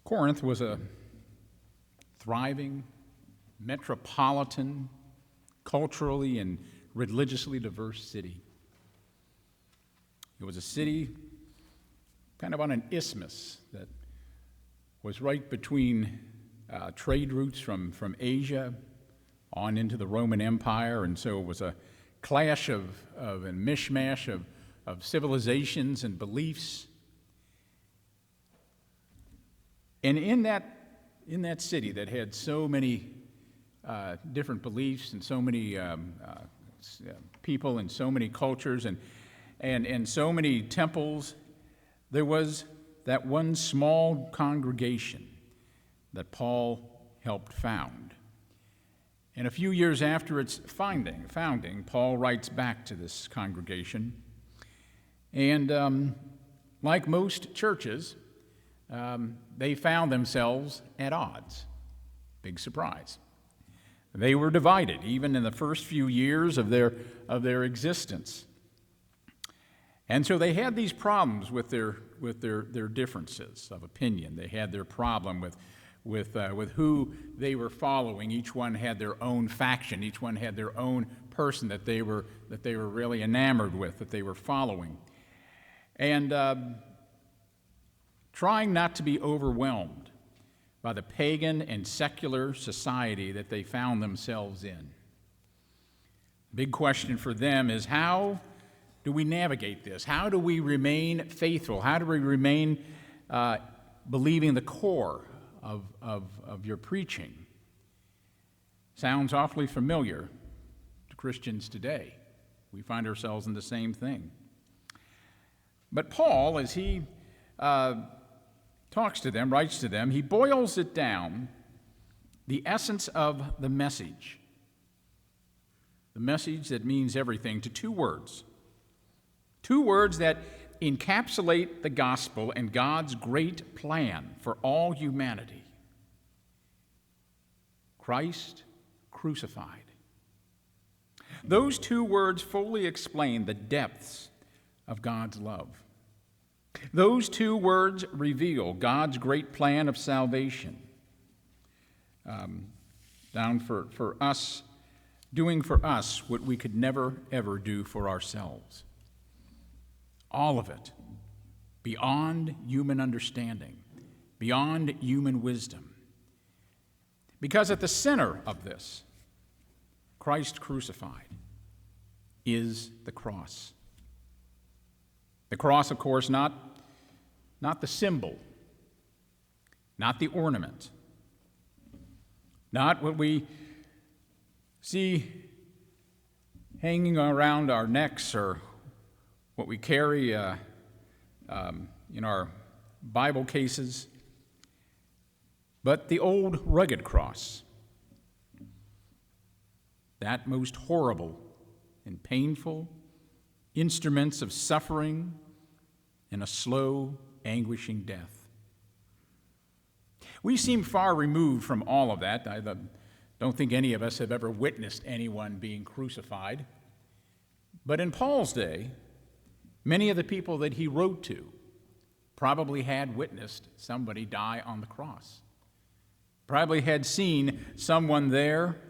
Corinth was a thriving, metropolitan, culturally and religiously diverse city. It was a city kind of on an isthmus that was right between trade routes from Asia on into the Roman Empire, and so it was a clash of and mishmash of civilizations and beliefs. And in that city that had so many different beliefs and so many people and so many cultures and so many temples, there was that one small congregation that Paul helped found. And a few years after its founding, Paul writes back to this congregation. And like most churches, they found themselves at odds. Big surprise. They were divided, even in the first few years of their existence. And so they had these problems with their differences of opinion. They had their problem with who they were following. Each one had their own faction. Each one had their own person that they were really enamored with, that they were following. And trying not to be overwhelmed by the pagan and secular society that they found themselves in. The big question for them is, how do we navigate this? How do we remain faithful? How do we remain believing the core of your preaching? Sounds awfully familiar to Christians today. We find ourselves in the same thing. But Paul, as he talks to them, writes to them, he boils it down, the essence of the message that means everything, to two words. Two words that encapsulate the gospel and God's great plan for all humanity. Christ crucified. Those two words fully explain the depths of God's love. Those two words reveal God's great plan of salvation. Down for us, doing for us what we could never, ever do for ourselves. All of it, beyond human understanding, beyond human wisdom. Because at the center of this, Christ crucified, is the cross. The cross, of course, not the symbol, not the ornament, not what we see hanging around our necks or what we carry in our Bible cases, but the old rugged cross, that most horrible and painful instruments of suffering and a slow, anguishing death. We seem far removed from all of that. I don't think any of us have ever witnessed anyone being crucified. But in Paul's day, many of the people that he wrote to probably had witnessed somebody die on the cross, probably had seen someone there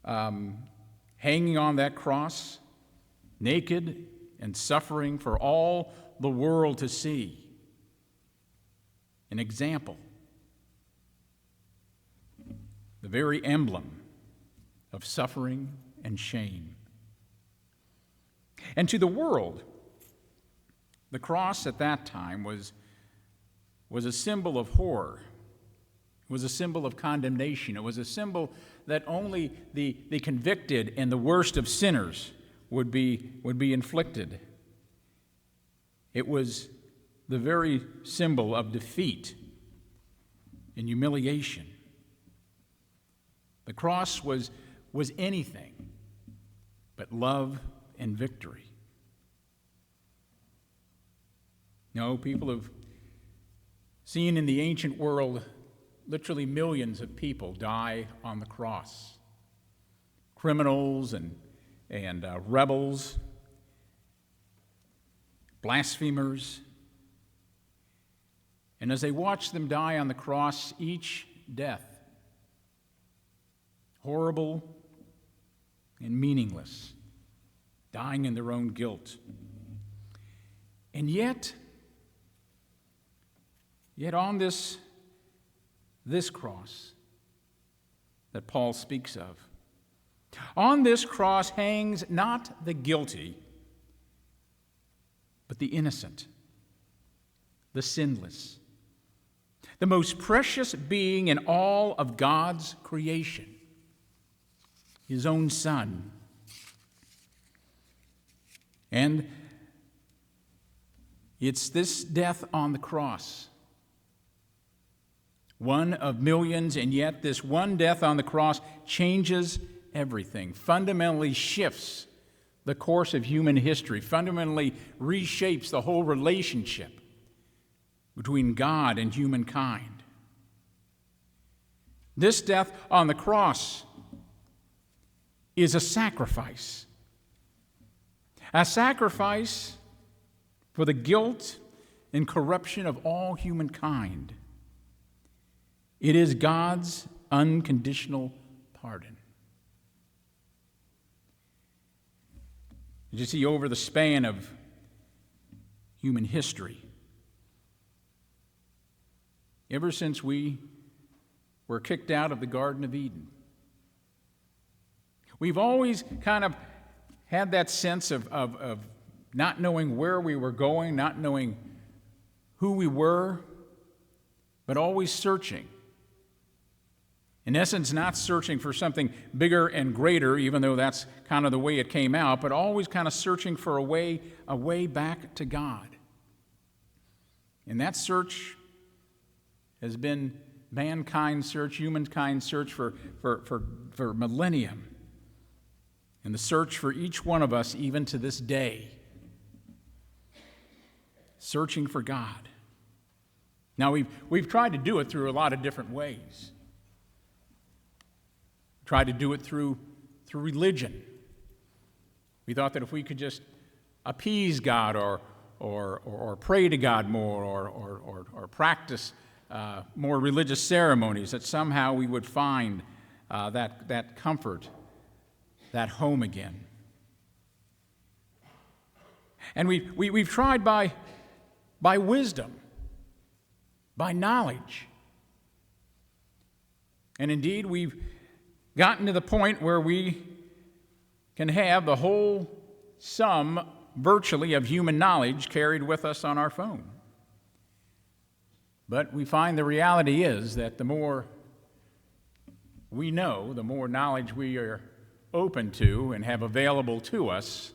hanging on that cross, naked and suffering for all the world to see. An example, the very emblem of suffering and shame. And to the world, the cross at that time was a symbol of horror. It was a symbol of condemnation. It was a symbol that only the convicted and the worst of sinners would be inflicted. It was the very symbol of defeat and humiliation. The cross was anything but love and victory. No, people have seen in the ancient world literally millions of people die on the cross. Criminals and rebels, blasphemers. And as they watched them die on the cross, each death, horrible and meaningless, dying in their own guilt. And yet on this cross that Paul speaks of, on this cross hangs not the guilty, but the innocent, the sinless, the most precious being in all of God's creation, his own Son. And it's this death on the cross, one of millions, and yet this one death on the cross changes everything, fundamentally shifts the course of human history, fundamentally reshapes the whole relationship between God and humankind. This death on the cross is a sacrifice for the guilt and corruption of all humankind. It is God's unconditional pardon. You see, over the span of human history, ever since we were kicked out of the Garden of Eden, we've always kind of had that sense of not knowing where we were going, not knowing who we were, but always searching. In essence, not searching for something bigger and greater, even though that's kind of the way it came out, but always kind of searching for a way back to God. And that search has been mankind's search, humankind's search for millennium. And the search for each one of us, even to this day, searching for God. Now, we've tried to do it through a lot of different ways. Tried to do it through religion. We thought that if we could just appease God or pray to God more or practice more religious ceremonies, that somehow we would find that comfort, that home again. And we've tried by wisdom, by knowledge. And indeed, we've gotten to the point where we can have the whole sum, virtually, of human knowledge carried with us on our phone. But we find the reality is that the more we know, the more knowledge we are open to and have available to us,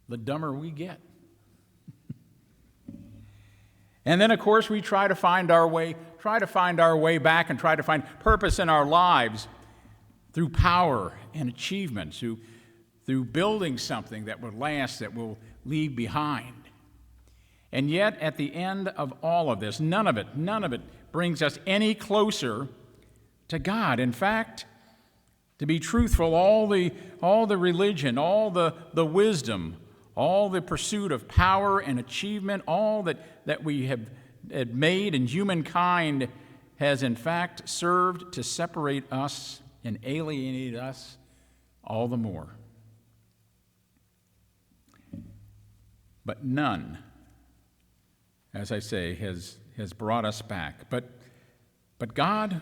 the dumber we get. And then, of course, we try to find our way back and try to find purpose in our lives through power and achievement, through building something that will last, that will leave behind. And yet, at the end of all of this, none of it brings us any closer to God. In fact, to be truthful, all the religion, all the wisdom, all the pursuit of power and achievement, all that we have made in humankind has in fact served to separate us and alienate us all the more. But none, as I say, has brought us back. But God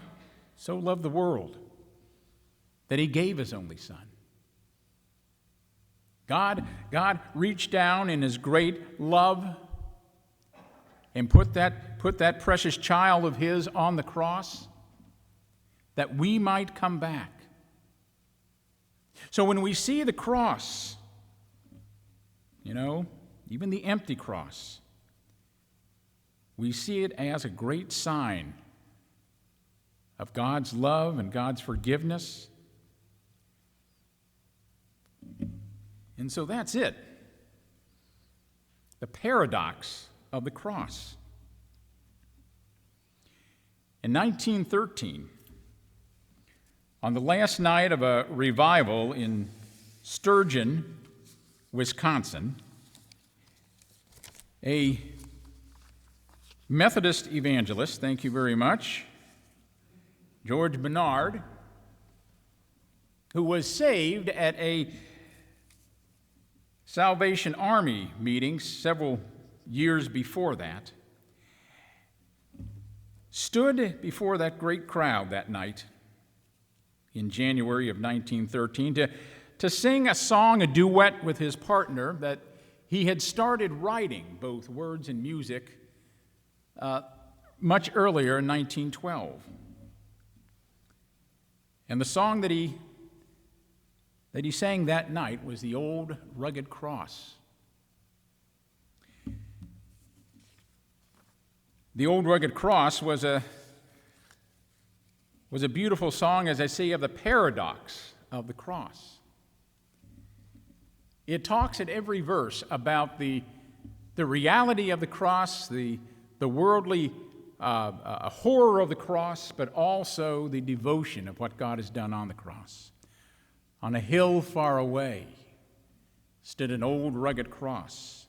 so loved the world that he gave his only Son. God reached down in his great love and put that precious child of his on the cross that we might come back. So when we see the cross, even the empty cross, we see it as a great sign of God's love and God's forgiveness. And so that's it. The paradox of the cross. In 1913, on the last night of a revival in Sturgeon, Wisconsin, a Methodist evangelist, thank you very much, George Bernard, who was saved at a Salvation Army meeting several years before that, stood before that great crowd that night in January of 1913 to sing a song, a duet with his partner that he had started writing, both words and music, much earlier in 1912. And the song that he sang that night was The Old Rugged Cross. The Old Rugged Cross was a beautiful song, as I say, of the paradox of the cross. It talks at every verse about the reality of the cross, the worldly horror of the cross, but also the devotion of what God has done on the cross. On a hill far away stood an old rugged cross,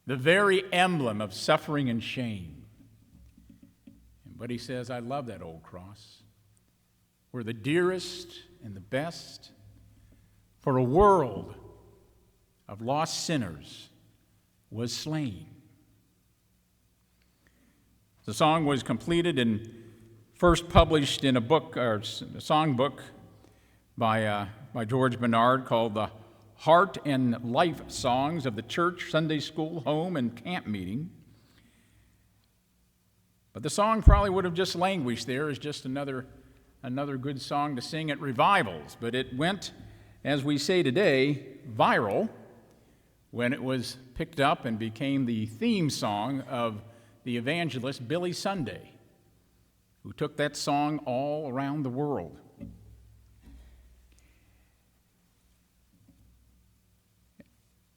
the very emblem of suffering and shame. But he says, I love that old cross, where the dearest and the best for a world of lost sinners was slain. The song was completed and first published in a book, or a songbook, by George Bernard called The Heart and Life Songs of the Church, Sunday School, Home, and Camp Meeting. But the song probably would have just languished there as just another good song to sing at revivals. But it went, as we say today, viral when it was picked up and became the theme song of the evangelist Billy Sunday, who took that song all around the world.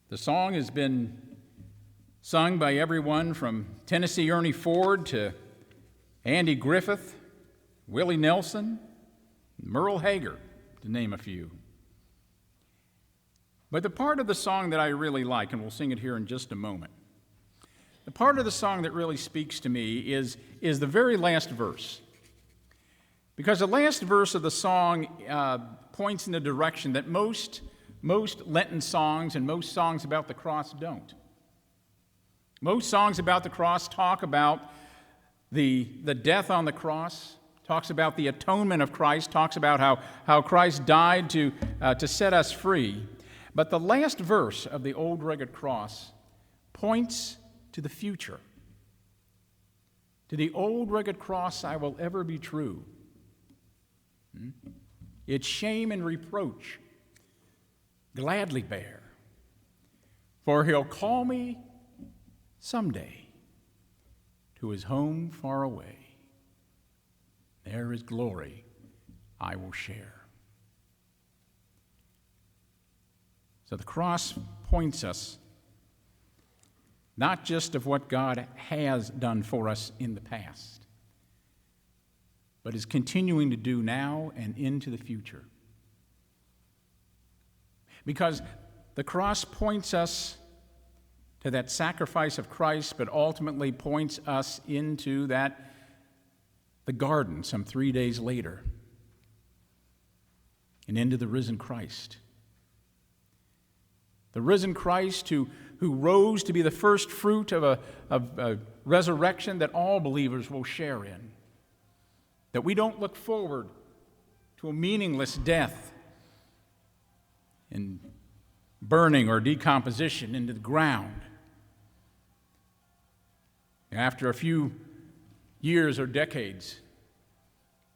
The song has been sung by everyone from Tennessee Ernie Ford to Andy Griffith, Willie Nelson, Merle Hager, to name a few. But the part of the song that I really like, and we'll sing it here in just a moment, the part of the song that really speaks to me is the very last verse. Because the last verse of the song points in a direction that most Lenten songs and most songs about the cross don't. Most songs about the cross talk about the death on the cross, talks about the atonement of Christ, talks about how Christ died to set us free. But the last verse of the Old Rugged Cross points to the future. To the old rugged cross I will ever be true. Its shame and reproach gladly bear, for he'll call me someday to his home far away. There is glory I will share. So the cross points us not just of what God has done for us in the past, but is continuing to do now and into the future. Because the cross points us to that sacrifice of Christ, but ultimately points us into the garden some 3 days later, and into the risen Christ. The risen Christ who rose to be the first fruit of a resurrection that all believers will share in. That we don't look forward to a meaningless death and burning or decomposition into the ground. After a few years or decades,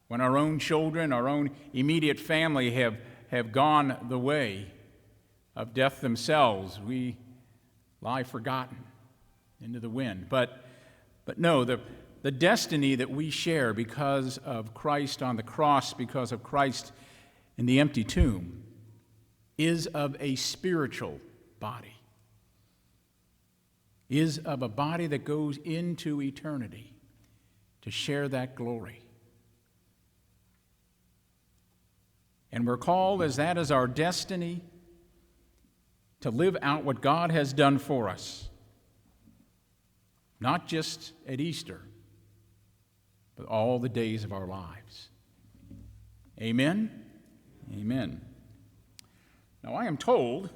when our own children, our own immediate family have gone the way of death themselves, we lie forgotten into the wind. But no, the destiny that we share because of Christ on the cross, because of Christ in the empty tomb, is of a spiritual body, is of a body that goes into eternity to share that glory. And we're called, as that is our destiny, to live out what God has done for us. not just at Easter, but all the days of our lives. Amen? Amen. Now, I am told